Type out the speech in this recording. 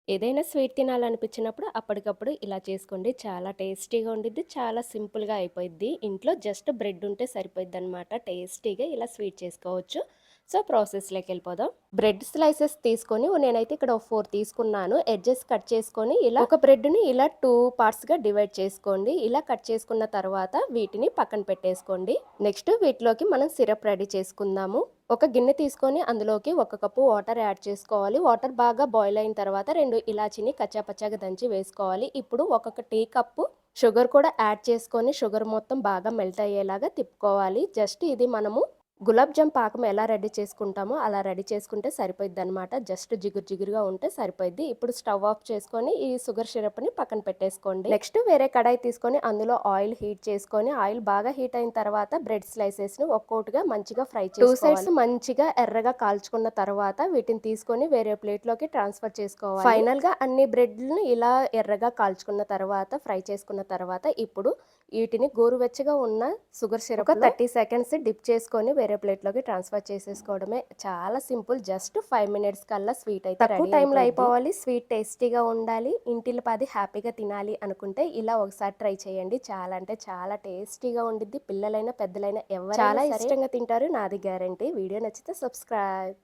ఏదైనా స్వీట్ తినాలనిపించినప్పుడు అప్పటికప్పుడు ఇలా చేసుకోండి. చాలా టేస్టీగా ఉండిద్ది. చాలా సింపుల్‌గా అయిపోయిద్ది. ఇంట్లో జస్ట్ బ్రెడ్ ఉంటే సరిపోయిద్దనమాట. టేస్టీగా ఇలా స్వీట్ చేసుకోవచ్చు. సో, ప్రాసెస్‌లోకెళ్ళిపోదాం. బ్రెడ్ స్లైసెస్ తీసుకొని నేనైతే ఇక్కడ ఒక 4 తీసుకున్నాను. ఎడ్జెస్ కట్ చేసుకొని ఇలా ఒక బ్రెడ్‌ని ఇలా 2 పార్ట్స్‌గా డివైడ్ చేసుకోండి. ఇలా కట్ చేసుకున్న తర్వాత వీటిని పక్కన పెట్టేసుకోండి. నెక్స్ట్ వీటిలోకి మనం సిరప్ రెడీ చేసుకుందాము. ఒక గిన్నె తీసుకొని అందులోకి 1 కప్పు వాటర్ యాడ్ చేసుకోవాలి. వాటర్ బాగా బాయిల్ అయిన తర్వాత 2 ఇలాచీని కచ్చా పచ్చాగా దంచి వేసుకోవాలి. ఇప్పుడు ఒక్కొక్క టీ కప్పు షుగర్ కూడా యాడ్ చేసుకొని షుగర్ మొత్తం బాగా మెల్ట్ అయ్యేలాగా తిప్పుకోవాలి. జస్ట్ ఇది మనము గులాబ్ జామ్ పాకం ఎలా రెడీ చేసుకుంటామో అలా రెడీ చేసుకుంటే సరిపోయిద్దనమాట. జస్ట్ జిగురు జిగురుగా ఉంటే సరిపోయిద్ది. ఇప్పుడు స్టవ్ ఆఫ్ చేసుకొని ఈ షుగర్ సిరప్‌ని పక్కన పెట్టేసుకోండి. నెక్స్ట్ వేరే కడాయి తీసుకొని అందులో ఆయిల్ హీట్ చేసుకొని ఆయిల్ బాగా హీట్ అయిన తర్వాత బ్రెడ్ స్లైసెస్‌ని ఒక్కోటిగా మంచిగా ఫ్రై చేసుకోవాలి. 2 సైడ్స్ మంచిగా ఎర్రగా కాల్చుకున్న తర్వాత వీటిని తీసుకొని వేరే ప్లేట్‌లోకి ట్రాన్స్‌ఫర్ చేసుకోవాలి. ఫైనల్‌గా అన్ని బ్రెడ్‌లని ఇలా ఎర్రగా కాల్చుకున్న తర్వాత ఫ్రై చేసుకున్న తర్వాత ఇప్పుడు వీటిని గోరువెచ్చగా ఉన్న షుగర్ సిరప్‌లో ఒక 30 సెకండ్స్ డిప్ చేసుకొని వేరే ప్లేట్‌లోకి ట్రాన్స్‌ఫర్ చేసేసుకోవడమే. చాలా సింపుల్. జస్ట్ 5 మినిట్స్ కల్లా స్వీట్ అయితే తక్కువ టైంలో అయిపోవాలి. స్వీట్ టేస్టీగా ఉండాలి. ఇంటిల్లిపాది హ్యాపీగా తినాలి అనుకుంటే ఇలా ఒకసారి ట్రై చేయండి. చాలా అంటే చాలా టేస్టీగా ఉండిద్ది. పిల్లలైనా, పెద్దలైనా ఎవరైనా చాలా ఇష్టంగా తింటారు. నాది గ్యారంటీ. వీడియో నచ్చితే సబ్స్క్రైబ్.